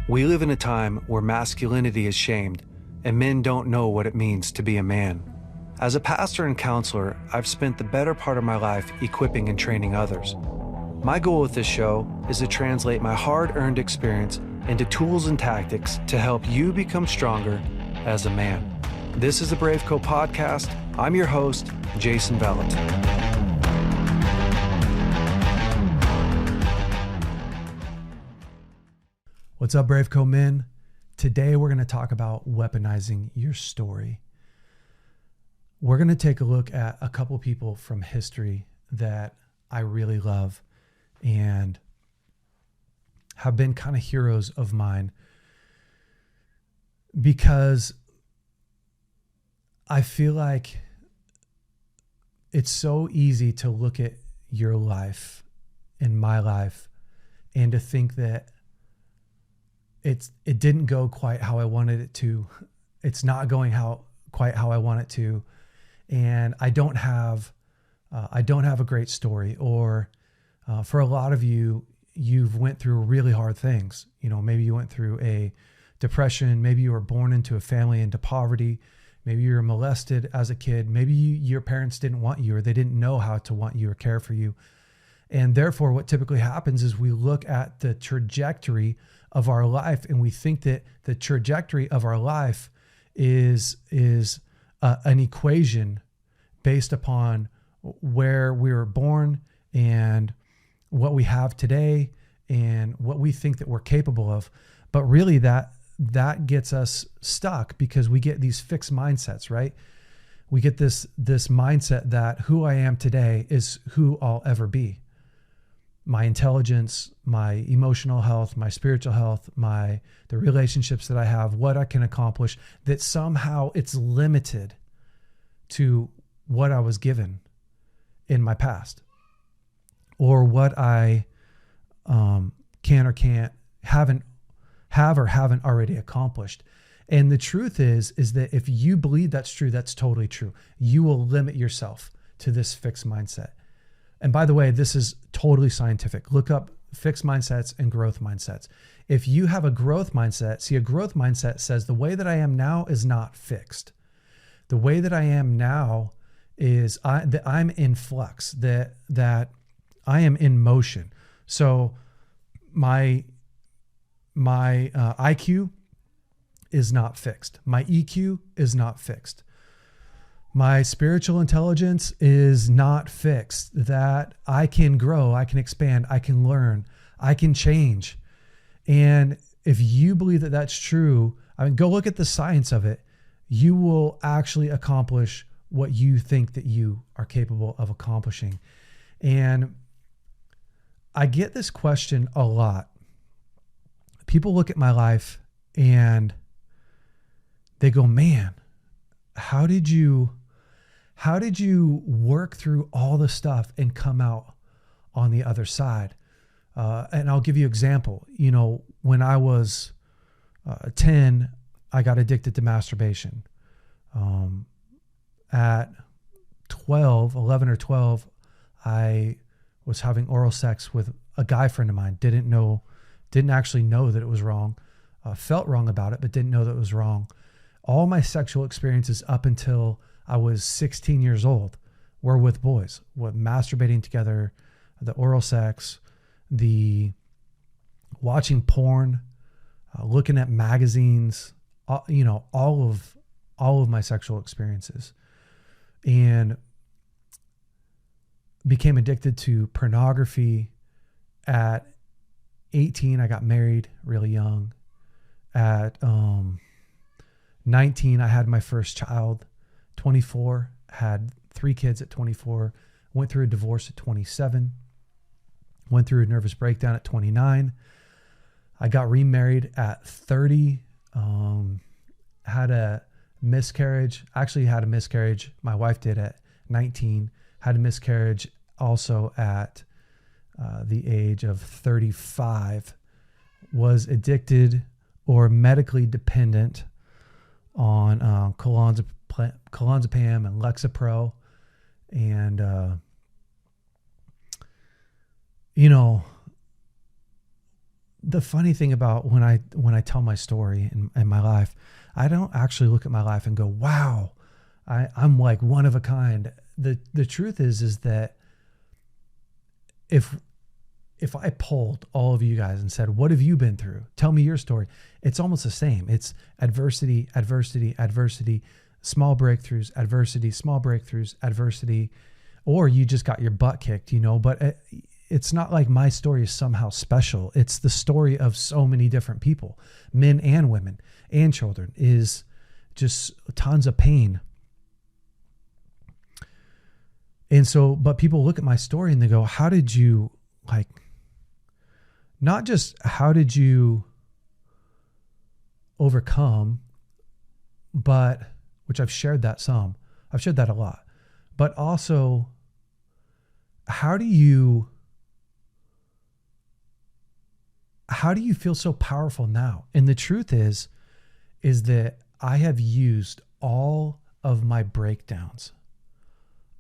We live in a time where masculinity is shamed and men don't know what it means to be a man. As a pastor and counselor, I've spent the better part of my life equipping and training others. My goal with this show is to translate my hard-earned experience into tools and tactics to help you become stronger as a man. This is the BraveCo podcast. I'm your host, Jason Vallotton. What's up, BraveCo men? Today we're going to talk about weaponizing your story. We're going to take a look at a couple people from history that I really love and have been kind of heroes of mine, because I feel like it's so easy to look at your life and my life and to think that it didn't go quite how I wanted it to. It's not going quite how I want it to. And I don't have a great story, or for a lot of you, you've went through really hard things. You know, maybe you went through a depression. Maybe you were born into a family into poverty. Maybe you were molested as a kid. Maybe your parents didn't want you, or they didn't know how to want you or care for you. And therefore, what typically happens is we look at the trajectory of our life and we think that the trajectory of our life is an equation based upon where we were born and what we have today and what we think that we're capable of. But really that gets us stuck, because we get these fixed mindsets, right? We get this mindset that who I am today is who I'll ever be. My intelligence, my emotional health, my spiritual health, the relationships that I have, what I can accomplish, that somehow it's limited to what I was given in my past, or what I can or can't have or haven't already accomplished. And the truth is that if you believe that's true, that's totally true. You will limit yourself to this fixed mindset. And by the way, this is totally scientific. Look up fixed mindsets and growth mindsets. If you have a growth mindset, a growth mindset says the way that I am now is not fixed. The way that I am now is that I'm in flux, that I am in motion. So my IQ is not fixed. My EQ is not fixed. My spiritual intelligence is not fixed, that I can grow, I can expand, I can learn, I can change. And if you believe that that's true, I mean, go look at the science of it. You will actually accomplish what you think that you are capable of accomplishing. And I get this question a lot. People look at my life and they go, man, how did you work through all the stuff and come out on the other side? And I'll give you an example. You know, when I was 10, I got addicted to masturbation. At 11 or 12, I was having oral sex with a guy friend of mine. Didn't actually know that it was wrong. Felt wrong about it, but didn't know that it was wrong. All my sexual experiences up until I was 16 years old were with boys, with masturbating together, the oral sex, the watching porn, looking at magazines, all of my sexual experiences, and became addicted to pornography. At 18, I got married really young. At 19, I had my first child. 24, had 3 kids at 24, went through a divorce at 27, went through a nervous breakdown at 29. I got remarried at 30, had a miscarriage. Actually had a miscarriage. My wife did at 19, had a miscarriage also at the age of 35, was addicted or medically dependent on clonazepam and Lexapro. And, the funny thing about when I tell my story in my life, I don't actually look at my life and go, wow, I'm like one of a kind. The truth is that if I polled all of you guys and said, what have you been through? Tell me your story. It's almost the same. It's adversity, adversity, adversity, small breakthroughs, adversity, small breakthroughs, adversity, or you just got your butt kicked, but it's not like my story is somehow special. It's the story of so many different people, men and women and children, is just tons of pain. And so, but people look at my story and they go, how did you, not just how did you overcome, but, which I've shared that a lot, but also how do you feel so powerful now? And the truth is that I have used all of my breakdowns,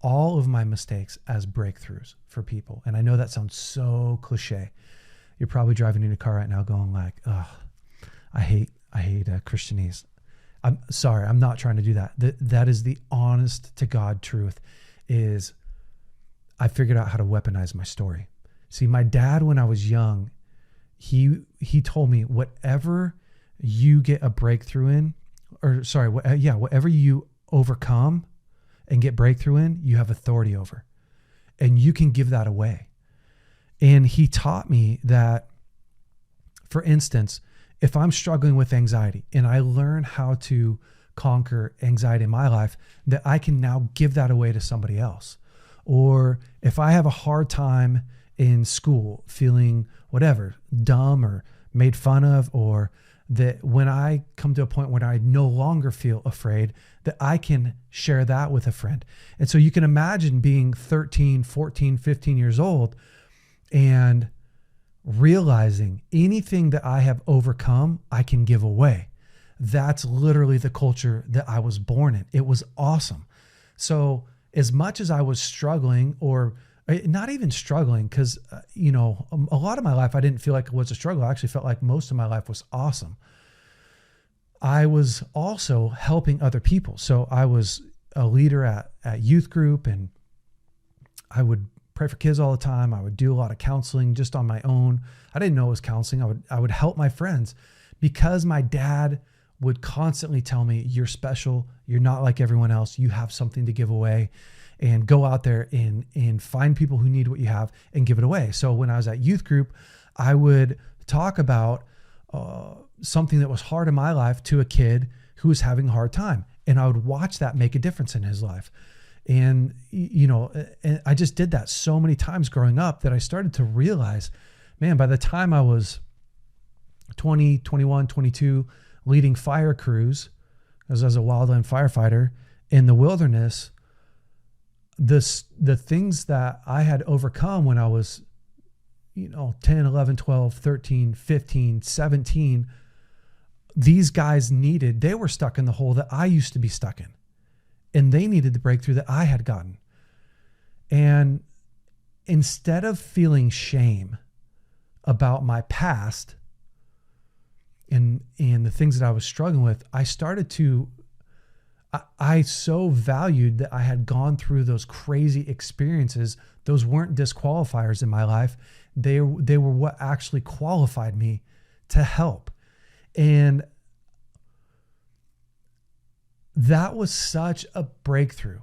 all of my mistakes as breakthroughs for people. And I know that sounds so cliche. You're probably driving in a car right now going like, oh, I hate Christianese. I'm sorry. I'm not trying to do that. That is the honest to God truth, is I figured out how to weaponize my story. See, my dad, when I was young, he told me, whatever you get a breakthrough in, whatever you overcome and get breakthrough in, you have authority over, and you can give that away. And he taught me that, for instance, if I'm struggling with anxiety and I learn how to conquer anxiety in my life, that I can now give that away to somebody else. Or if I have a hard time in school, feeling whatever, dumb or made fun of, or that when I come to a point when I no longer feel afraid, that I can share that with a friend. And so you can imagine being 13, 14, 15 years old and realizing anything that I have overcome, I can give away. That's literally the culture that I was born in. It was awesome. So as much as I was struggling, or not even struggling, because, a lot of my life, I didn't feel like it was a struggle. I actually felt like most of my life was awesome. I was also helping other people. So I was a leader at youth group, and I would pray for kids all the time. I would do a lot of counseling just on my own. I didn't know it was counseling. I would help my friends because my dad would constantly tell me, you're special. You're not like everyone else. You have something to give away, and go out there and find people who need what you have and give it away. So when I was at youth group, I would talk about something that was hard in my life to a kid who was having a hard time. And I would watch that make a difference in his life. And, and I just did that so many times growing up that I started to realize, man, by the time I was 20, 21, 22, leading fire crews as a wildland firefighter in the wilderness, the things that I had overcome when I was, 10, 11, 12, 13, 15, 17, these guys they were stuck in the hole that I used to be stuck in. And they needed the breakthrough that I had gotten. And instead of feeling shame about my past and the things that I was struggling with, I so valued that I had gone through those crazy experiences. Those weren't disqualifiers in my life. They were what actually qualified me to help. And that was such a breakthrough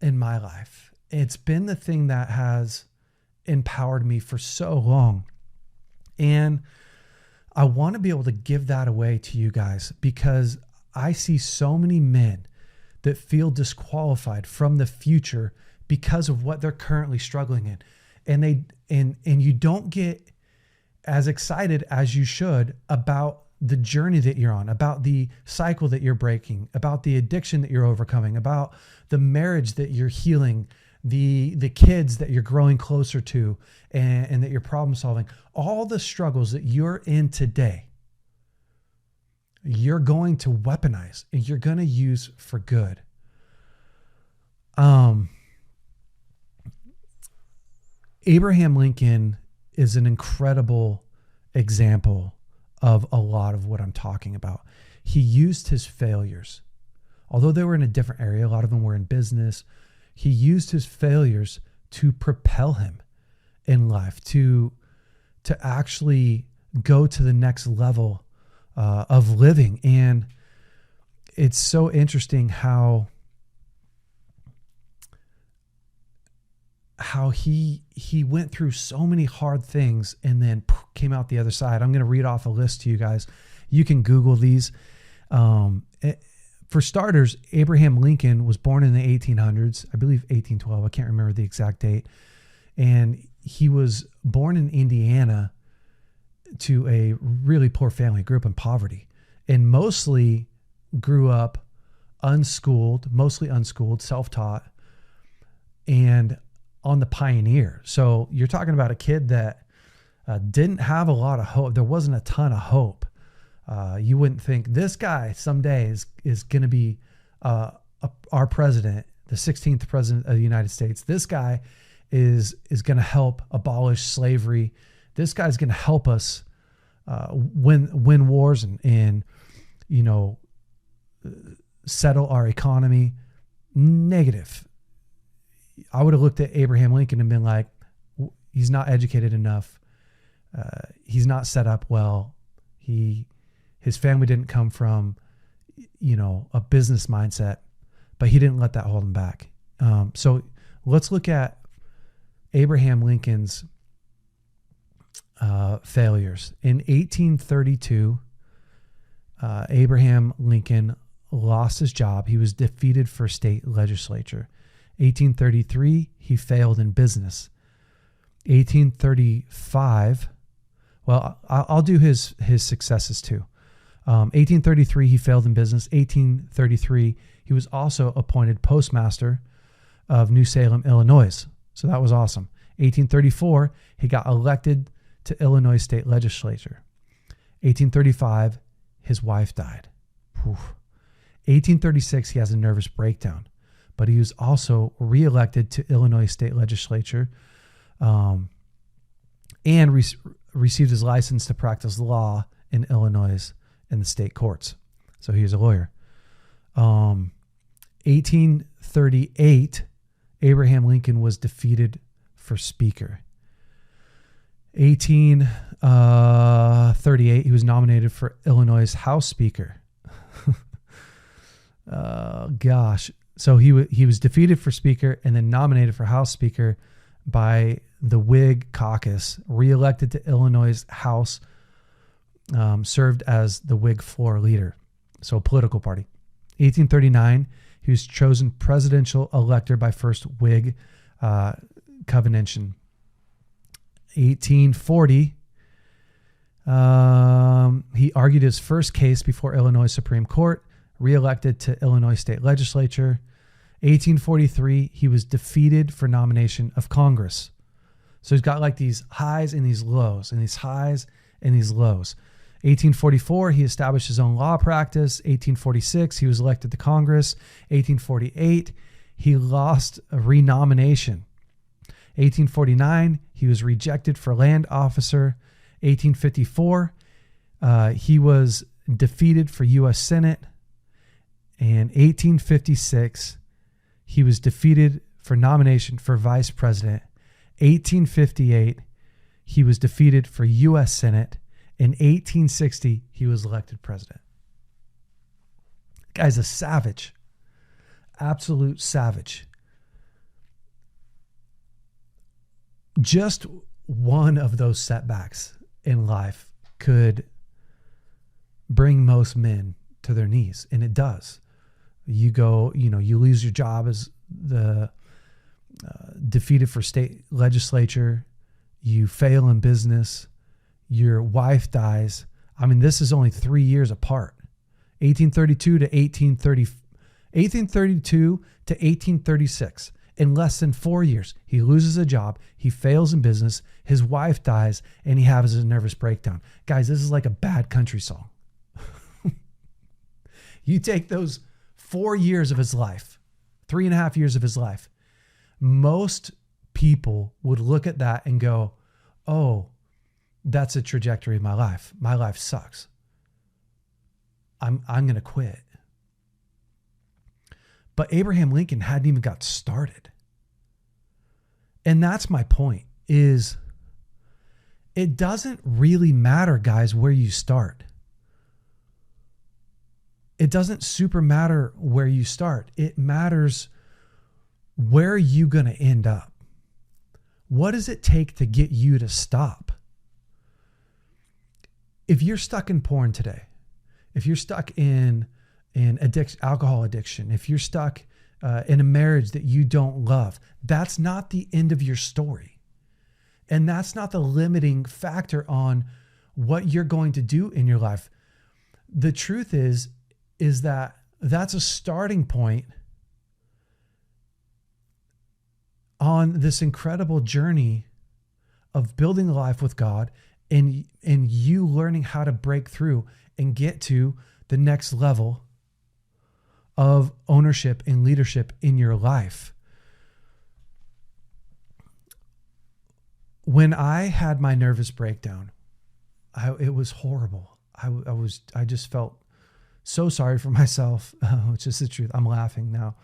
in my life. It's been the thing that has empowered me for so long. And I want to be able to give that away to you guys, because I see so many men that feel disqualified from the future because of what they're currently struggling in. And you don't get as excited as you should about the journey that you're on, about the cycle that you're breaking, about the addiction that you're overcoming, about the marriage that you're healing, the kids that you're growing closer to, and that you're problem solving. All the struggles that you're in today, you're going to weaponize and you're going to use for good. Abraham Lincoln is an incredible example of a lot of what I'm talking about. He used his failures, although they were in a different area. A lot of them were in business. He used his failures to propel him in life, to actually go to the next level of living. And it's so interesting how he went through so many hard things and then came out the other side. I'm going to read off a list to you guys. You can Google these. For starters, Abraham Lincoln was born in the 1800s, I believe 1812. I can't remember the exact date. And he was born in Indiana to a really poor family, grew up in poverty, and mostly grew up mostly unschooled, self-taught, and on the pioneer. So you're talking about a kid that didn't have a lot of hope. There wasn't a ton of hope. You wouldn't think this guy someday is going to be our president, the 16th president of the United States. This guy is going to help abolish slavery. This guy's going to help us win wars and settle our economy. Negative. I would have looked at Abraham Lincoln and been like, he's not educated enough. He's not set up well. His family didn't come from, a business mindset, but he didn't let that hold him back. So let's look at Abraham Lincoln's failures. In 1832, Abraham Lincoln lost his job. He was defeated for state legislature. 1833, he failed in business. 1835, well, I'll do his successes too. 1833, he failed in business. 1833, he was also appointed postmaster of New Salem, Illinois. So that was awesome. 1834, he got elected to Illinois state legislature. 1835, his wife died. 1836, he has a nervous breakdown, but he was also reelected to Illinois state legislature and received his license to practice law in Illinois in the state courts. So he was a lawyer. 1838, Abraham Lincoln was defeated for speaker. 1838, he was nominated for Illinois House Speaker. So he was defeated for speaker and then nominated for House Speaker by the Whig caucus, reelected to Illinois House, served as the Whig floor leader, so a political party. 1839, he was chosen presidential elector by first Whig convention. 1840, he argued his first case before Illinois Supreme Court, reelected to Illinois state legislature. 1843, he was defeated for nomination of Congress. So he's got like these highs and these lows, and these highs and these lows. 1844, he established his own law practice. 1846, he was elected to Congress. 1848, he lost a renomination. 1849, he was rejected for land officer. 1854, he was defeated for U.S. Senate. And 1856, he was defeated for nomination for vice president. 1858, he was defeated for U.S. Senate. In 1860, he was elected president. The guy's a savage, absolute savage. Just one of those setbacks in life could bring most men to their knees, and it does. You go, you lose your job as the defeated for state legislature. You fail in business. Your wife dies. I mean, this is only 3 years apart. 1832 to 1836. In less than 4 years, he loses a job. He fails in business. His wife dies, and he has a nervous breakdown. Guys, this is like a bad country song. You take those 4 years of his life, 3.5 years of his life. Most people would look at that and go, oh, that's a trajectory of my life. My life sucks. I'm going to quit. But Abraham Lincoln hadn't even got started. And that's my point, is it doesn't really matter, guys, where you start. It doesn't super matter where you start. It matters where are you going to end up? What does it take to get you to stop? If you're stuck in porn today, if you're stuck in alcohol addiction, if you're stuck in a marriage that you don't love, that's not the end of your story. And that's not the limiting factor on what you're going to do in your life. The truth is that that's a starting point on this incredible journey of building a life with God and you learning how to break through and get to the next level of ownership and leadership in your life. When I had my nervous breakdown, it was horrible. I just felt so sorry for myself, which is the truth. I'm laughing now.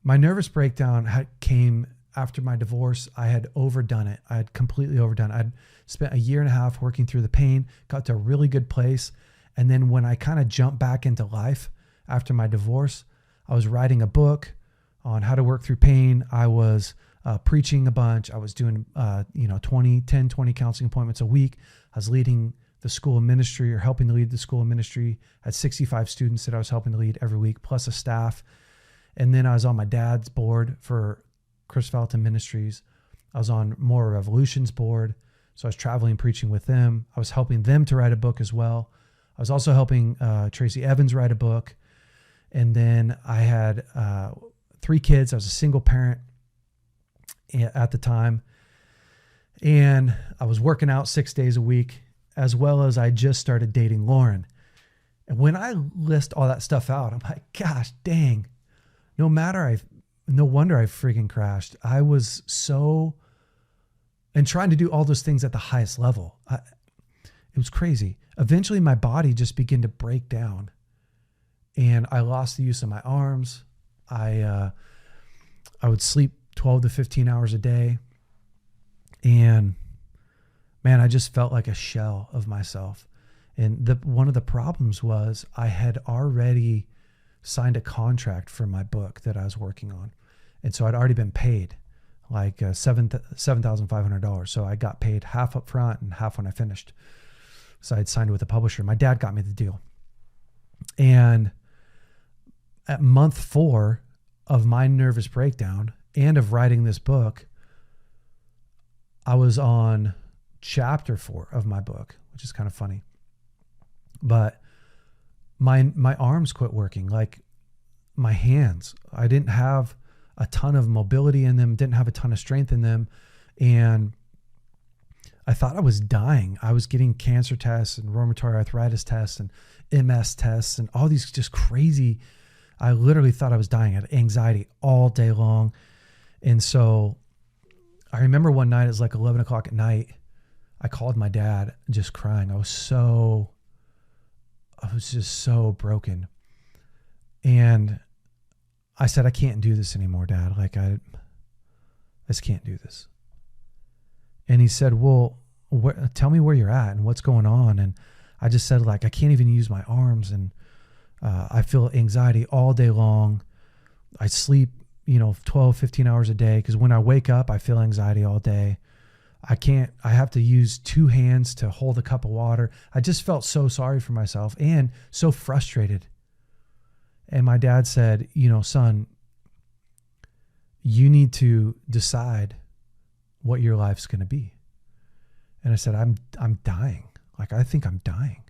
My nervous breakdown came after my divorce. I had overdone it. I had completely overdone it. I'd spent a year and a half working through the pain, got to a really good place. And then when I kind of jumped back into life after my divorce, I was writing a book on how to work through pain. I was preaching a bunch. I was doing, 20 counseling appointments a week. I was leading the school of ministry, or helping to lead the school of ministry. I had 65 students that I was helping to lead every week, plus a staff. And then I was on my dad's board for Chris Vallotton Ministries. I was on More Revolution's board. So I was traveling and preaching with them. I was helping them to write a book as well. I was also helping Tracy Evans write a book. And then I had 3 kids. I was a single parent at the time. And I was working out 6 days a week, as well as I just started dating Lauren. And when I list all that stuff out, I'm like, gosh, dang, no wonder I freaking crashed. I was and trying to do all those things at the highest level. It was crazy. Eventually my body just began to break down and I lost the use of my arms. I would sleep 12 to 15 hours a day. And man, I just felt like a shell of myself. And one of the problems was I had already signed a contract for my book that I was working on. And so I'd already been paid like $7,500. So I got paid half up front and half when I finished. So I'd signed with a publisher. My dad got me the deal. And at month 4 of my nervous breakdown and of writing this book, I was on chapter 4 of my book, which is kind of funny. But my arms quit working, like my hands. I didn't have a ton of mobility in them, didn't have a ton of strength in them. And I thought I was dying. I was getting cancer tests and rheumatoid arthritis tests and MS tests and all these just crazy. I literally thought I was dying. I had anxiety all day long. And so I remember one night, it was like 11 o'clock at night. I called my dad just crying. I was just so broken. And I said, I can't do this anymore, Dad. Like I just can't do this. And he said, well, tell me where you're at and what's going on. And I just said, like, I can't even use my arms. And I feel anxiety all day long. I sleep, 12, 15 hours a day. Because when I wake up, I feel anxiety all day. I have to use 2 hands to hold a cup of water. I just felt so sorry for myself and so frustrated. And my dad said, son, you need to decide what your life's going to be. And I said, I'm dying. Like, I think I'm dying.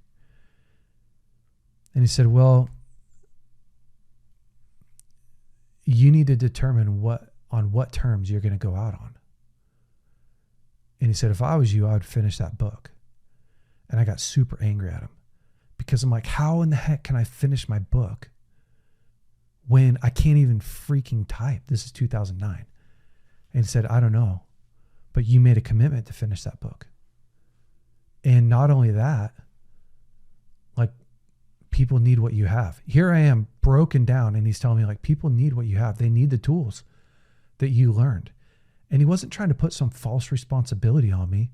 And he said, well, you need to determine on what terms you're going to go out on. And he said, if I was you, I would finish that book. And I got super angry at him because I'm like, how in the heck can I finish my book when I can't even freaking type? This is 2009. And he said, I don't know, but you made a commitment to finish that book. And not only that, like, people need what you have. Here I am broken down, and he's telling me, like, people need what you have. They need the tools that you learned. And he wasn't trying to put some false responsibility on me.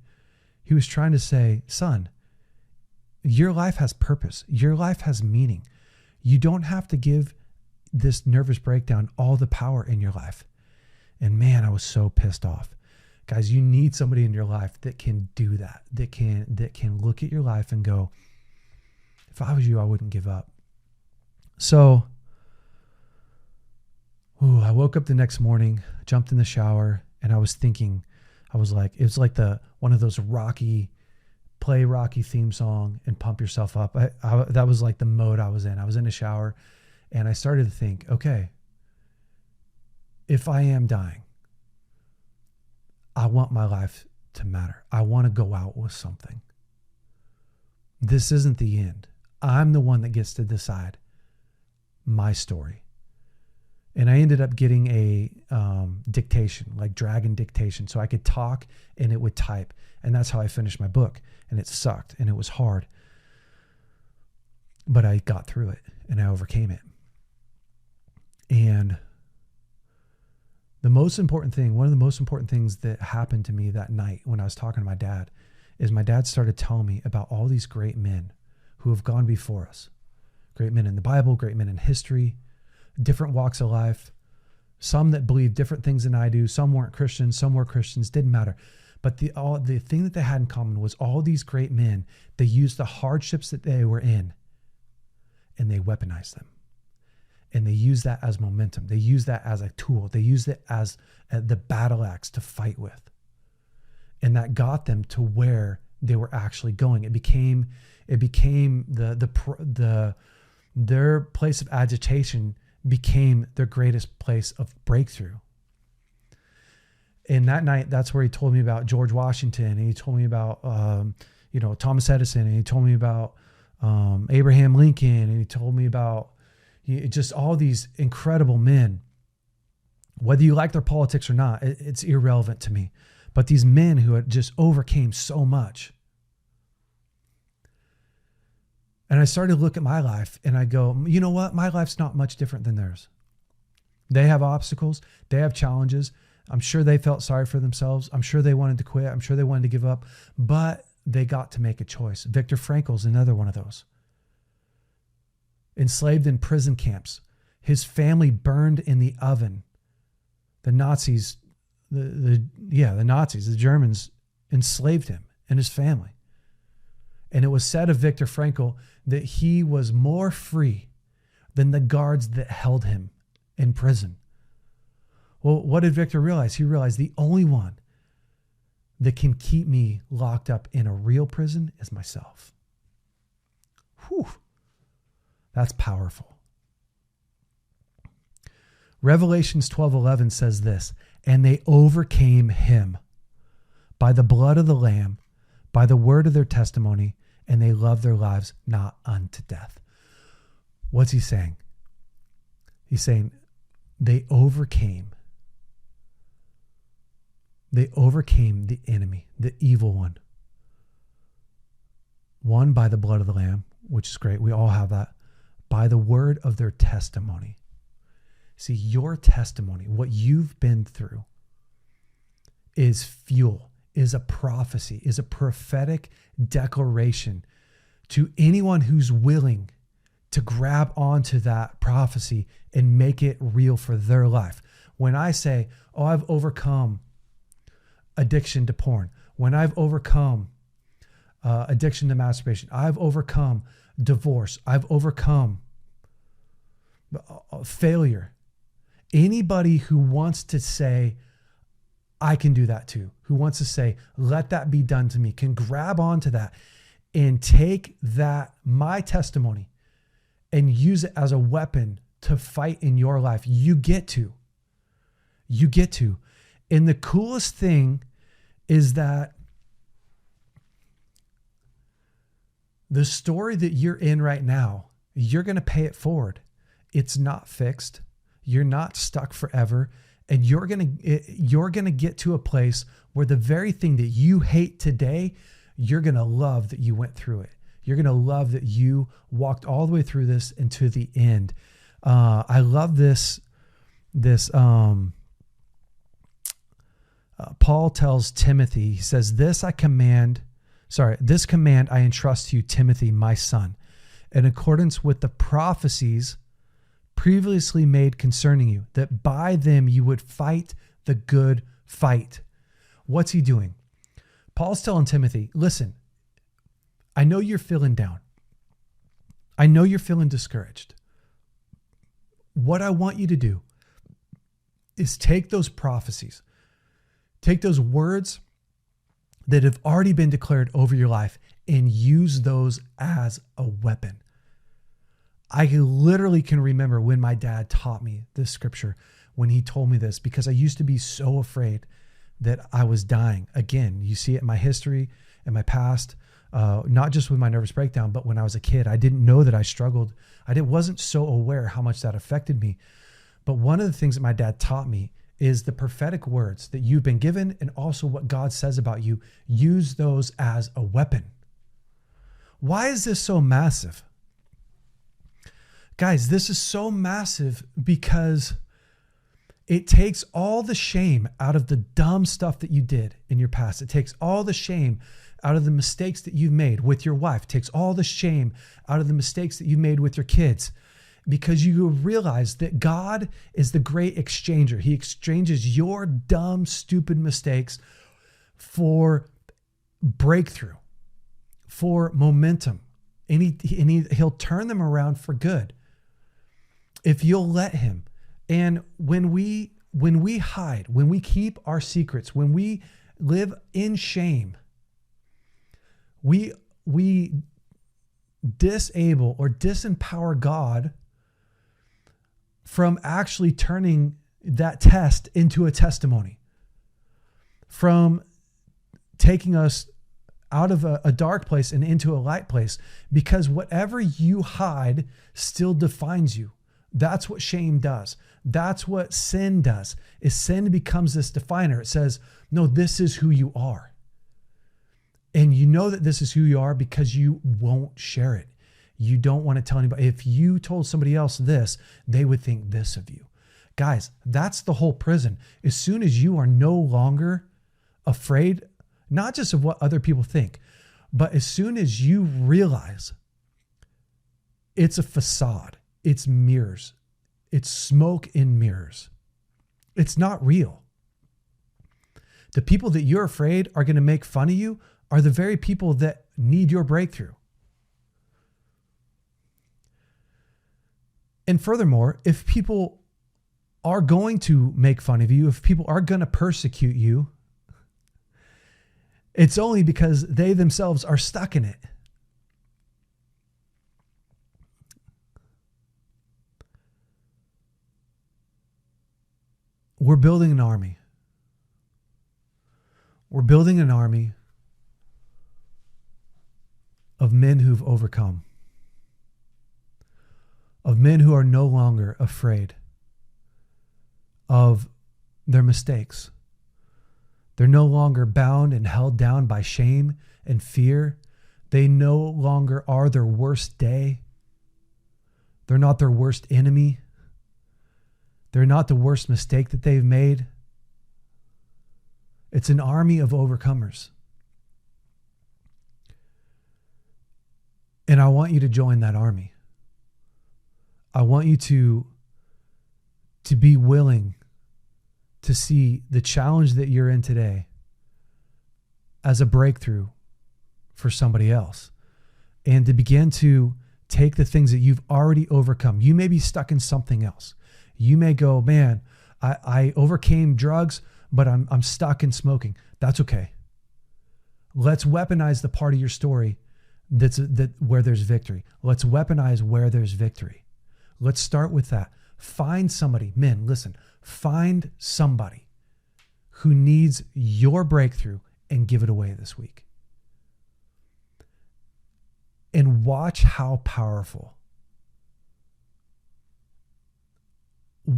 He was trying to say, son, your life has purpose. Your life has meaning. You don't have to give this nervous breakdown all the power in your life. And man, I was so pissed off. Guys, you need somebody in your life that can do that, that can look at your life and go, if I was you, I wouldn't give up. So, I woke up the next morning, jumped in the shower, and I was thinking, it was like one of those Rocky theme song and pump yourself up. That was like the mode I was in. I was in a shower, and I started to think, okay, if I am dying, I want my life to matter. I want to go out with something. This isn't the end. I'm the one that gets to decide my story. And I ended up getting a dictation, like Dragon dictation, so I could talk and it would type. And that's how I finished my book. And it sucked and it was hard. But I got through it and I overcame it. And one of the most important things that happened to me that night when I was talking to my dad is my dad started telling me about all these great men who have gone before us. Great men in the Bible, great men in history, different walks of life, some that believe different things than I do. Some weren't Christians, some were Christians, didn't matter. But the thing that they had in common was all these great men, they used the hardships that they were in and they weaponized them. And they use that as momentum. They use that as a tool. They use it as the battle axe to fight with. And that got them to where they were actually going. It became their place of agitation became their greatest place of breakthrough. And that night, that's where he told me about George Washington, and he told me about Thomas Edison, and he told me about Abraham Lincoln, and he told me about just all these incredible men. Whether you like their politics or not, it's irrelevant to me. But these men who had just overcame so much. And I started to look at my life and I go, you know what? My life's not much different than theirs. They have obstacles. They have challenges. I'm sure they felt sorry for themselves. I'm sure they wanted to quit. I'm sure they wanted to give up, but they got to make a choice. Viktor Frankl's another one of those. Enslaved in prison camps. His family burned in the oven. The Nazis, the Germans enslaved him and his family. And it was said of Viktor Frankl that he was more free than the guards that held him in prison. Well, what did Viktor realize? He realized the only one that can keep me locked up in a real prison is myself. Whew. That's powerful. Revelations 12:11 says this, and they overcame him by the blood of the Lamb, by the word of their testimony, and they loved their lives not unto death. What's he saying? He's saying they overcame the enemy, the evil one. One, by the blood of the Lamb, which is great. We all have that. By the word of their testimony. See, your testimony, what you've been through, is fuel, is a prophecy, is a prophetic declaration to anyone who's willing to grab onto that prophecy and make it real for their life. When I say, oh, I've overcome addiction to porn, when I've overcome addiction to masturbation, I've overcome divorce, I've overcome failure. Anybody who wants to say, I can do that too, who wants to say, let that be done to me, can grab onto that and take that, my testimony, and use it as a weapon to fight in your life. You get to. And the coolest thing is that the story that you're in right now, you're going to pay it forward. It's not fixed. You're not stuck forever. And you're going to get to a place where the very thing that you hate today, you're going to love that you went through it. You're going to love that you walked all the way through this and to the end. I love this. Paul tells Timothy, he says, this command I entrust to you, Timothy, my son, in accordance with the prophecies previously made concerning you, that by them you would fight the good fight. What's he doing? Paul's telling Timothy, listen, I know you're feeling down. I know you're feeling discouraged. What I want you to do is take those prophecies, take those words that have already been declared over your life and use those as a weapon. I literally can remember when my dad taught me this scripture, when he told me this, because I used to be so afraid that I was dying. Again, you see it in my history and my past, not just with my nervous breakdown, but when I was a kid, I didn't know that I struggled. Wasn't so aware how much that affected me. But one of the things that my dad taught me is the prophetic words that you've been given and also what God says about you. Use those as a weapon. Why is this so massive? Guys, this is so massive because it takes all the shame out of the dumb stuff that you did in your past. It takes all the shame out of the mistakes that you've made with your wife. It takes all the shame out of the mistakes that you made with your kids, because you realize that God is the great exchanger. He exchanges your dumb, stupid mistakes for breakthrough, for momentum, and he'll turn them around for good if you'll let him. And when we hide, when we keep our secrets, when we live in shame, we disable or disempower God from actually turning that test into a testimony, from taking us out of a dark place and into a light place, because whatever you hide still defines you. That's what shame does. That's what sin does, is sin becomes this definer. It says, no, this is who you are. And you know that this is who you are because you won't share it. You don't want to tell anybody. If you told somebody else this, they would think this of you. Guys, that's the whole prison. As soon as you are no longer afraid, not just of what other people think, but as soon as you realize it's a facade, it's mirrors, it's smoke in mirrors, it's not real. The people that you're afraid are going to make fun of you are the very people that need your breakthrough. And furthermore, if people are going to make fun of you, if people are going to persecute you, it's only because they themselves are stuck in it. We're building an army. We're building an army of men who've overcome, of men who are no longer afraid of their mistakes. They're no longer bound and held down by shame and fear. They no longer are their worst day. They're not their worst enemy. They're not the worst mistake that they've made. It's an army of overcomers. And I want you to join that army. I want you to be willing to see the challenge that you're in today as a breakthrough for somebody else, and to begin to take the things that you've already overcome. You may be stuck in something else. You may go, man, I overcame drugs, but I'm stuck in smoking. That's okay. Let's weaponize the part of your story that where there's victory. Let's weaponize where there's victory. Let's start with that. Find somebody, men, listen, find somebody who needs your breakthrough and give it away this week. And watch how powerful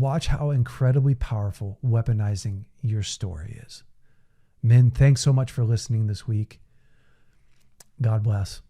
watch how incredibly powerful weaponizing your story is. Men, thanks so much for listening this week. God bless.